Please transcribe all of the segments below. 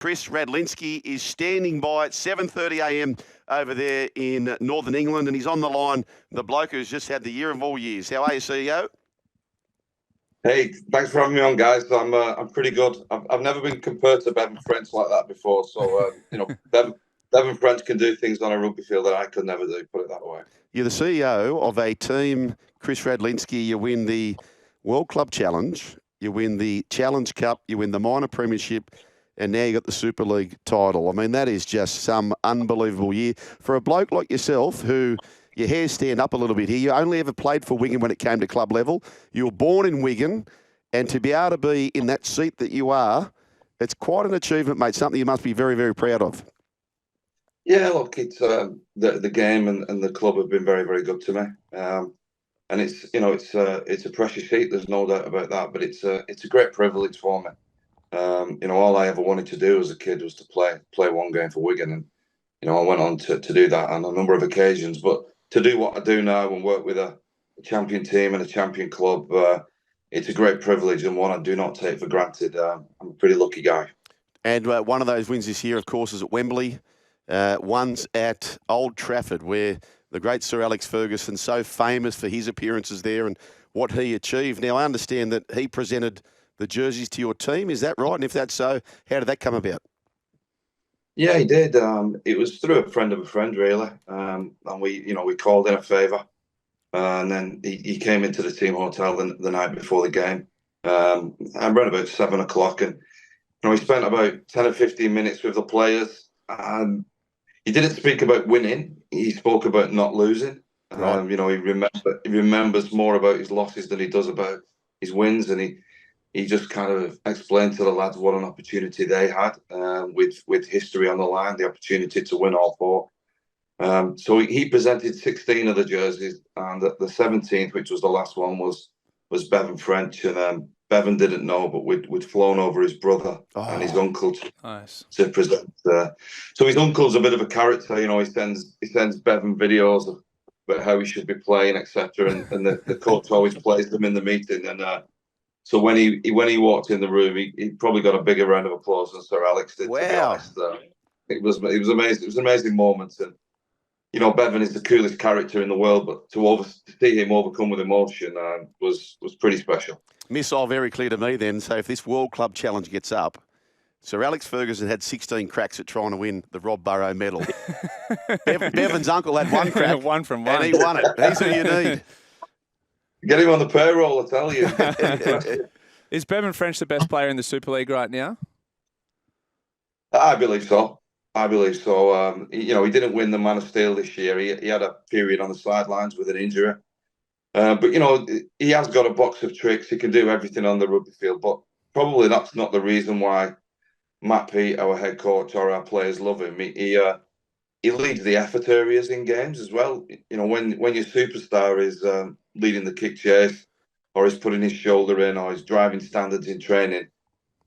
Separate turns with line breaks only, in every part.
Chris Radlinski is standing by at 7:30 a.m. over there in Northern England, and he's on the line. The bloke who's just had the year of all years. How are you, CEO?
Hey, thanks for having me on, guys. I'm pretty good. I've never been compared to Bevan French like that before. So Bevan French can do things on a rugby field that I could never do. Put it that way.
You're the CEO of a team, Chris Radlinski. You win the World Club Challenge, you win the Challenge Cup, you win the Minor Premiership, and now you got the Super League title. I mean, that is just some unbelievable year for a bloke like yourself who. Your hairs stand up a little bit here. You only ever played for Wigan when it came to club level. You were born in Wigan, and to be able to be in that seat that you are, it's quite an achievement, mate, something you must be very, very proud of.
Yeah, look, it's the game and the club have been very, very good to me. And it's a precious seat. There's no doubt about that. But it's a great privilege for me. All I ever wanted to do as a kid was to play one game for Wigan, and I went on to do that on a number of occasions. But to do what I do now and work with a champion team and a champion club, it's a great privilege and one I do not take for granted. I'm a pretty lucky guy.
And one of those wins this year, of course, is at Wembley. One's at Old Trafford, where the great Sir Alex Ferguson, so famous for his appearances there and what he achieved. Now, I understand that he presented the jerseys to your team. Is that right? And if that's so, how did that come about?
Yeah, he did. It was through a friend of a friend, really. And we called in a favour. And then he came into the team hotel the night before the game. Around about 7 o'clock. And he spent about 10 or 15 minutes with the players. And he didn't speak about winning. He spoke about not losing.
Right.
He remembers more about his losses than he does about his wins. And he just kind of explained to the lads what an opportunity they had with history on the line, the opportunity to win all four. So he presented 16 of the jerseys, and the 17th, which was the last one, was Bevan French. And Bevan didn't know, but we'd flown over his brother and his uncle to present. So his uncle's a bit of a character. He sends Bevan videos about how he should be playing, etc. And the coach always plays them in the meeting. And so when he walked in the room, he probably got a bigger round of applause than Sir Alex did.
Wow.
To be honest, it was amazing. It was an amazing moment, and Bevan is the coolest character in the world, but to see him overcome with emotion was pretty special.
Missile very clear to me then. So if this World Club Challenge gets up, Sir Alex Ferguson had 16 cracks at trying to win the Rob Burrow medal. Bevan's uncle had one crack,
one from one,
and he won it. He's who you need.
Get him on the payroll, I tell you.
Is Bevan French the best player in the Super League right now?
I believe so. He didn't win the Man of Steel this year. He had a period on the sidelines with an injury. But he has got a box of tricks. He can do everything on the rugby field. But probably that's not the reason why Matt Peat, our head coach, or our players love him. He leads the effort areas in games as well. When your superstar is leading the kick chase, or is putting his shoulder in, or is driving standards in training,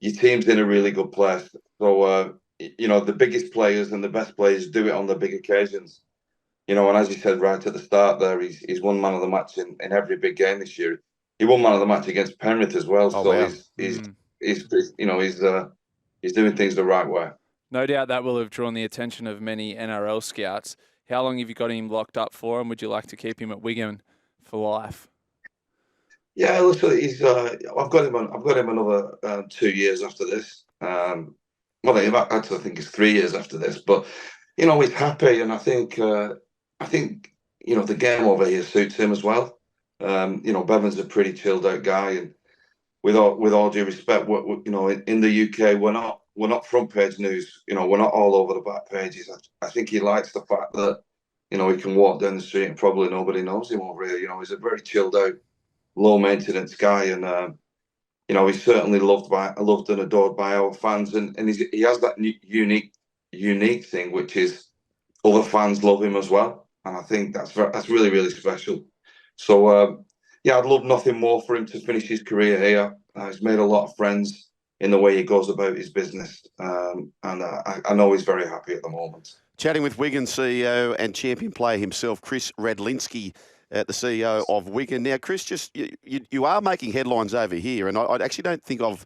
your team's in a really good place. So, the biggest players and the best players do it on the big occasions. And as you said right at the start there, he's won man of the match in every big game this year. He won man of the match against Penrith as well.
Oh,
so
wow.
he's doing things the right way.
No doubt that will have drawn the attention of many NRL scouts. How long have you got him locked up for, and would you like to keep him at Wigan for life?
Yeah, listen, I've got him another 2 years after this. I think it's 3 years after this. But he's happy, and I think the game over here suits him as well. Bevan's a pretty chilled out guy, and with all due respect, in the UK we're not front page news. We're not all over the back pages. I think he likes the fact that he can walk down the street and probably nobody knows him over here. He's a very chilled out, low maintenance guy, and he's certainly loved and adored by our fans, and he has that unique thing, which is other fans love him as well, and I think that's really, really special. So I'd love nothing more for him to finish his career here. He's made a lot of friends in the way he goes about his business, and I know he's very happy at the moment.
Chatting with Wigan CEO and champion player himself, Chris Radlinski, the CEO of Wigan. Now, Chris, you are making headlines over here, and I actually don't think I've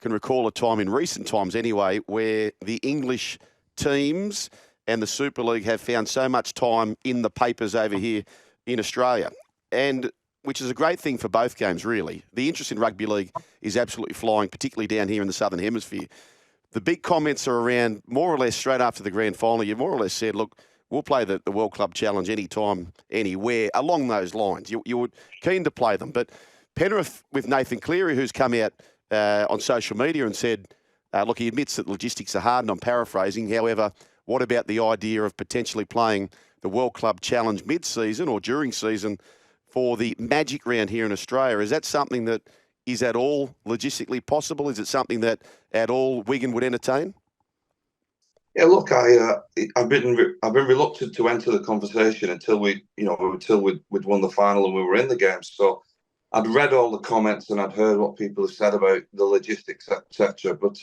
can recall a time in recent times anyway where the English teams and the Super League have found so much time in the papers over here in Australia, and which is a great thing for both games, really. The interest in rugby league is absolutely flying, particularly down here in the Southern Hemisphere. The big comments are around more or less straight after the grand final. You more or less said, look, we'll play the World Club Challenge anytime, anywhere, along those lines. You were keen to play them. But Penrith, with Nathan Cleary, who's come out on social media and said, look, he admits that logistics are hard, and I'm paraphrasing. However, what about the idea of potentially playing the World Club Challenge mid-season or during season for the Magic Round here in Australia? Is that something that is at all logistically possible? Is it something that at all Wigan would entertain?
Yeah, look, I've been reluctant to enter the conversation until we'd won the final and we were in the game. So I'd read all the comments and I'd heard what people have said about the logistics, etc. But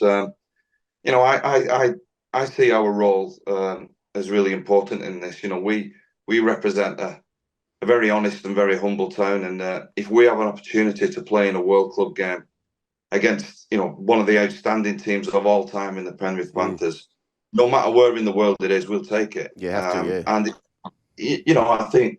I see our role as really important in this. We represent a very honest and very humble town, and if we have an opportunity to play in a World Club game against one of the outstanding teams of all time in the Penrith Panthers, no matter where in the world it is, we'll take it.
You have to, yeah.
And I think,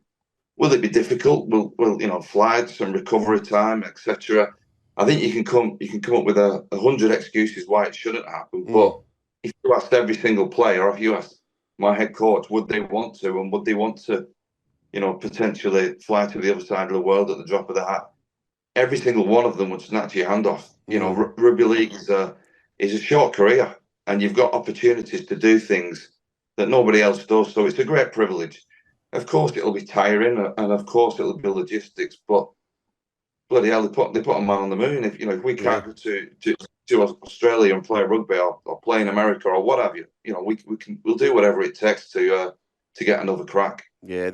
will it be difficult? Will flights and recovery time, etc. I think you can come up with 100 excuses why it shouldn't happen. But if you asked every single player, or if you asked my head coach, would they want to, and would they want to, potentially fly to the other side of the world at the drop of the hat? Every single one of them would snatch your hand off. Rugby league is a short career, and you've got opportunities to do things that nobody else does. So it's a great privilege. Of course, it'll be tiring, and of course, it'll be logistics. But bloody hell, they put a man on the moon. If we can't go to Australia and play rugby, or play in America, or what have you, we'll do whatever it takes to get another crack.
Yeah,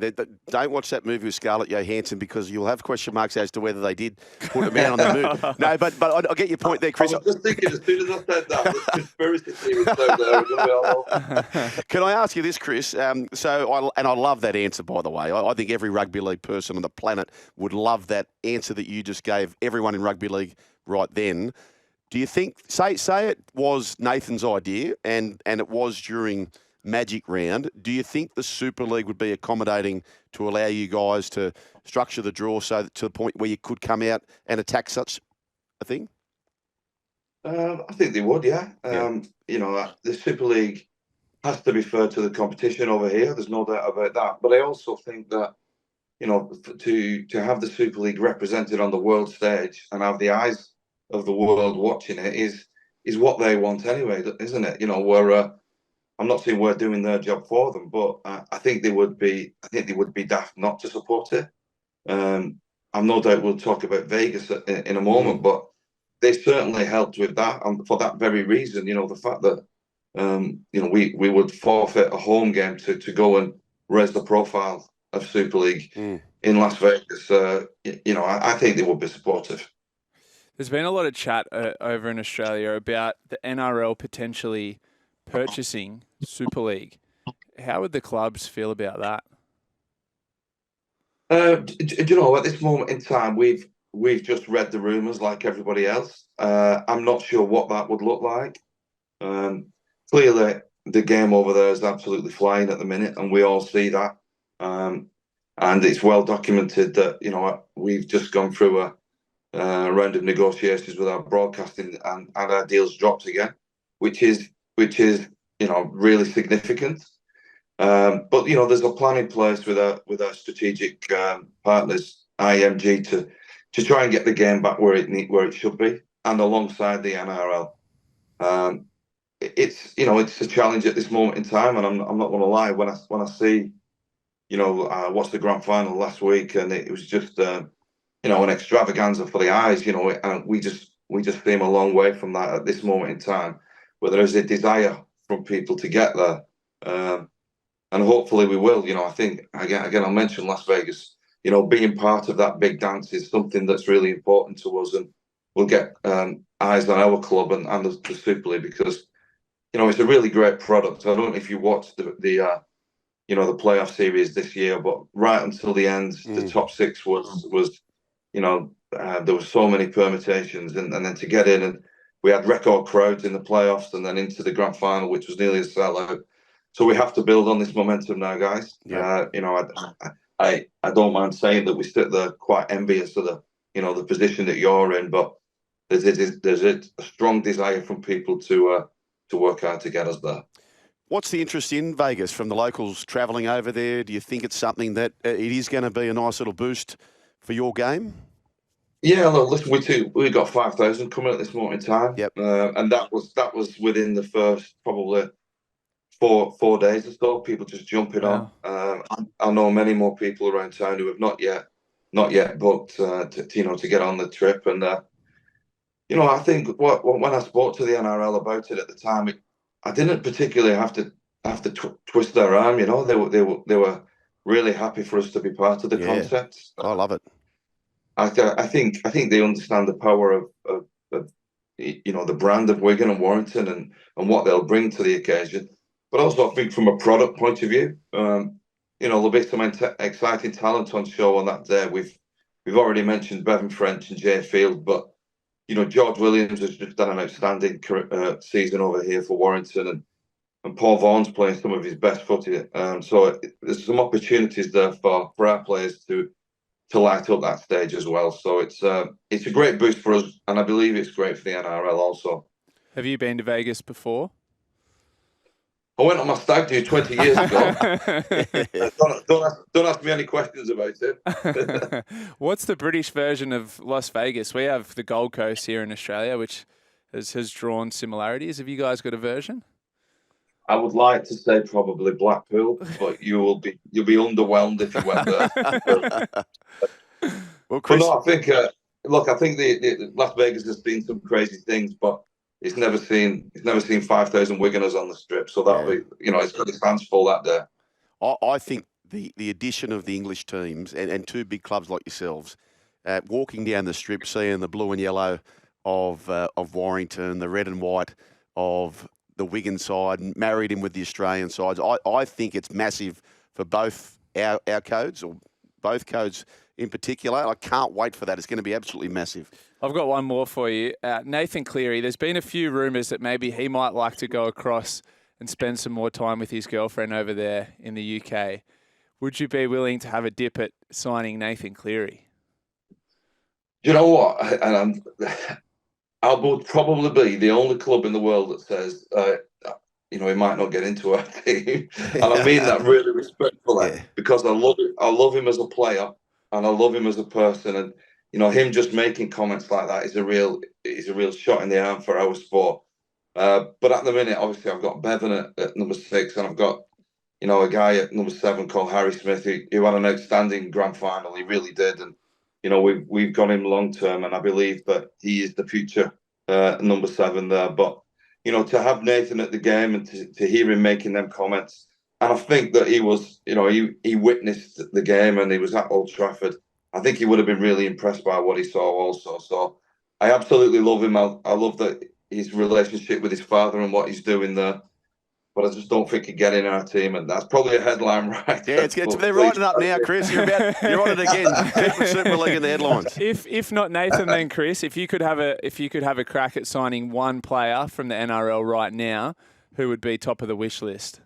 don't watch that movie with Scarlett Johansson, because you'll have question marks as to whether they did put a man on the moon. No, but I get your point there, Chris.
I was just thinking, as soon as I said that, the conspiracy theories out there are going to be all over.
Can I ask you this, Chris? I love that answer, by the way. I think every rugby league person on the planet would love that answer that you just gave everyone in rugby league right then. Do you think, say it was Nathan's idea and it was during Magic Round, do you think the Super League would be accommodating to allow you guys to structure the draw so that, to the point where you could come out and attack such a thing?
I think they would, yeah. The Super League has to be fair to the competition over here. There's no doubt about that. But I also think that, to have the Super League represented on the world stage and have the eyes of the world watching it is what they want anyway, isn't it? I'm not saying we're doing their job for them, but I think they would be daft not to support it. I'm no doubt we'll talk about Vegas in a moment, but they certainly helped with that, and for that very reason, the fact that we would forfeit a home game to go and raise the profile of Super League in Las Vegas. I think they would be supportive.
There's been a lot of chat over in Australia about the NRL potentially purchasing Super League. How would the clubs feel about that?
At this moment in time, we've just read the rumours like everybody else. I'm not sure what that would look like. Clearly, the game over there is absolutely flying at the minute, and we all see that. And it's well documented that we've just gone through a round of negotiations with our broadcasting, and our deals dropped again, which is really significant. But there's a plan in place with our strategic partners, IMG, to try and get the game back where it should be, and alongside the NRL. It's a challenge at this moment in time, and I'm not going to lie. When I see, watched the grand final last week, and it was just an extravaganza for the eyes. And we just seem a long way from that at this moment in time, where there is a desire from people to get there, and hopefully we will. I think again I'll mention Las Vegas. Being part of that big dance is something that's really important to us, and we'll get eyes on our club and the Super League, because it's a really great product. I don't know if you watched the playoff series this year, but right until the end, the top six was there were so many permutations, and then to get in, and we had record crowds in the playoffs and then into the grand final, which was nearly a sellout. So we have to build on this momentum now, guys.
Yeah.
I don't mind saying that we sit there quite envious of the position that you're in, but there's a strong desire from people to work hard to get us there.
What's the interest in Vegas from the locals travelling over there? Do you think it's something that it is going to be a nice little boost for your game?
Yeah, look, listen, we got 5,000 coming at this moment in time.
Yep.
And that was within the first probably four days or so. People just jumping on. I know many more people around town who have not yet booked to get on the trip. And I think when I spoke to the NRL about it at the time, I didn't particularly have to twist their arm. They were really happy for us to be part of the concept.
I love it.
I think they understand the power of the brand of Wigan and Warrington and what they'll bring to the occasion. But also, I think from a product point of view, there'll be some exciting talent on show on that day. We've already mentioned Bevan French and Jay Field, but George Williams has just done an outstanding season over here for Warrington, and Paul Vaughan's playing some of his best footy. So there's some opportunities there for our players to light up that stage as well. So it's a great boost for us, and I believe it's great for the NRL also.
Have you been to Vegas before?
I went on my stag do 20 years ago. don't ask me any questions about it.
What's the British version of Las Vegas? We have the Gold Coast here in Australia, which has drawn similarities. Have you guys got a version?
I would like to say probably Blackpool, but you'll be underwhelmed if you went there.
Well, Chris,
but no, I think I think the Las Vegas has seen some crazy things, but it's never seen 5,000 Wiganers on the strip. So that'll be it's got its hands full that day.
I think the addition of the English teams and two big clubs like yourselves, walking down the strip, seeing the blue and yellow of Warrington, the red and white of the Wigan side, and married in with the Australian sides. I think it's massive for both our codes, or both codes in particular. I can't wait for that. It's going to be absolutely massive.
I've got one more for you. Nathan Cleary, there's been a few rumours that maybe he might like to go across and spend some more time with his girlfriend over there in the UK. Would you be willing to have a dip at signing Nathan Cleary?
You know what? And I would probably be the only club in the world that says, he might not get into our team. And I mean that really respectfully, because I love him as a player and I love him as a person. And, him just making comments like that is a real shot in the arm for our sport. But at the minute, obviously, I've got Bevan at number 6, and I've got, a guy at number 7 called Harry Smith, who had an outstanding grand final. He really did. And, we've got him long term, and I believe that he is the future number 7 there. But, to have Nathan at the game and to hear him making them comments, and I think that he was, he witnessed the game and he was at Old Trafford. I think he would have been really impressed by what he saw also. So I absolutely love him. I love that his relationship with his father and what he's doing there. But I just don't think he'd get in our team, and that's probably a headline, right?
Yeah, they're writing it up now, Chris. You're on it again. Keep the Super League in the headlines.
If not Nathan, then Chris. If you could have a crack at signing one player from the NRL right now, who would be top of the wish list?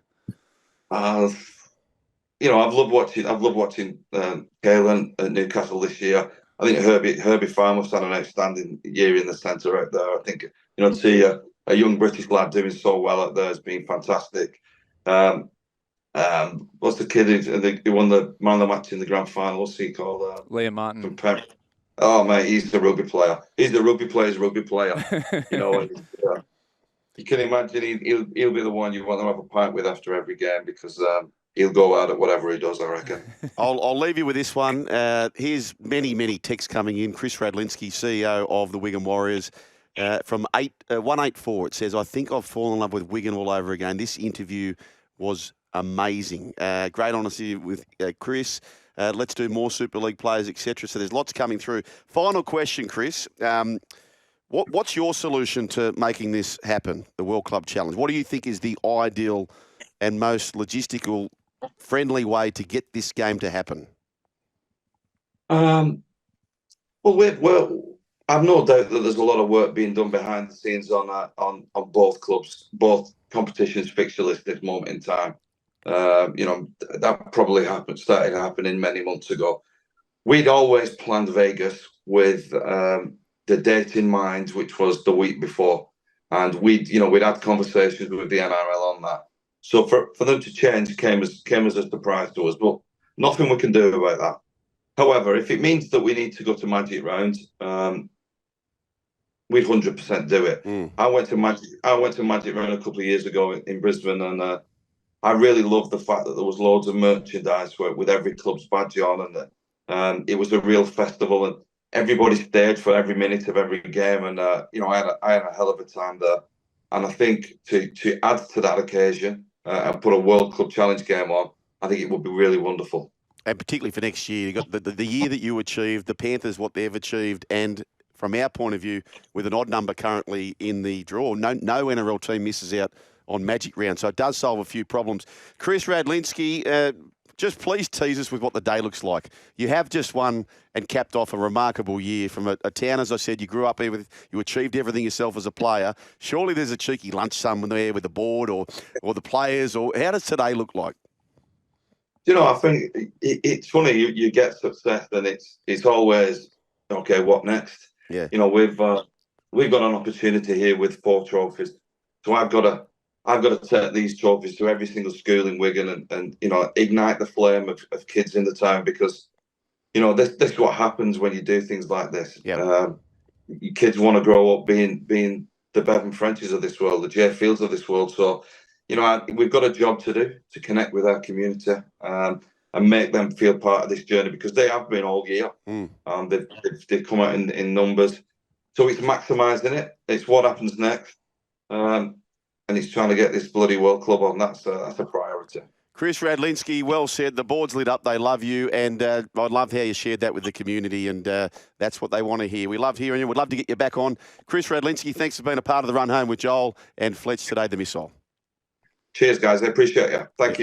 I've loved watching Galen at Newcastle this year. I think Herbie Farmer's had an outstanding year in the centre out there. I think to see a young British lad doing so well out there has been fantastic. What's the kid who won the man of the match in the grand final? What's he called?
Liam Martin.
Oh mate, he's the rugby player. He's the rugby player's rugby player. You can imagine he'll be the one you want to have a pint with after every game, because he'll go out at whatever he does, I reckon.
I'll leave you with this one. Here's many texts coming in. Chris Radlinski, CEO of the Wigan Warriors, from 184. It says, "I think I've fallen in love with Wigan all over again. This interview was amazing. Great honesty with Chris. Let's do more Super League players, etc." So there's lots coming through. Final question, Chris. What's your solution to making this happen, the World Club Challenge? What do you think is the ideal and most logistical friendly way to get this game to happen?
Well, I've no doubt that there's a lot of work being done behind the scenes on both clubs, both competitions fixture list at this moment in time. That probably started happening many months ago. We'd always planned Vegas with the date in mind, which was the week before, and we'd had conversations with the NRL on that. So for them to change came as a surprise to us, but nothing we can do about that. However, if it means that we need to go to Magic Round, we'd 100% do it. I went to Magic Round a couple of years ago in Brisbane, and I really loved the fact that there was loads of merchandise with every club's badge on, and it was a real festival, and everybody stayed for every minute of every game, and I had a hell of a time there. And I think to add to that occasion and put a World Club Challenge game on, I think it would be really wonderful.
And particularly for next year, you got the year that you achieved, the Panthers, what they've achieved, and from our point of view, with an odd number currently in the draw, no NRL team misses out on Magic Round. So it does solve a few problems. Chris Radlinski, just please tease us with what the day looks like. You have just won and capped off a remarkable year from a town, as I said, you grew up here with, you achieved everything yourself as a player. Surely there's a cheeky lunch somewhere with the board or the players, or how does today look like?
I think it's funny. You get success, and it's always okay. What next?
Yeah.
We've got an opportunity here with 4 trophies, so I've got to take these trophies to every single school in Wigan and ignite the flame of kids in the town, because this is what happens when you do things like this.
Yeah.
Kids want to grow up being the Bevan Frenches of this world, the Jay Fields of this world. So we've got a job to do to connect with our community and make them feel part of this journey, because they have been all year. They've come out in numbers. So it's maximising it. It's what happens next. And it's trying to get this bloody World Club on. That's a priority.
Chris Radlinski, well said. The board's lit up. They love you. And I love how you shared that with the community. And that's what they want to hear. We love hearing you. We'd love to get you back on. Chris Radlinski, thanks for being a part of the run home with Joel and Fletch today, the Missile.
Cheers, guys. I appreciate you. Thank you.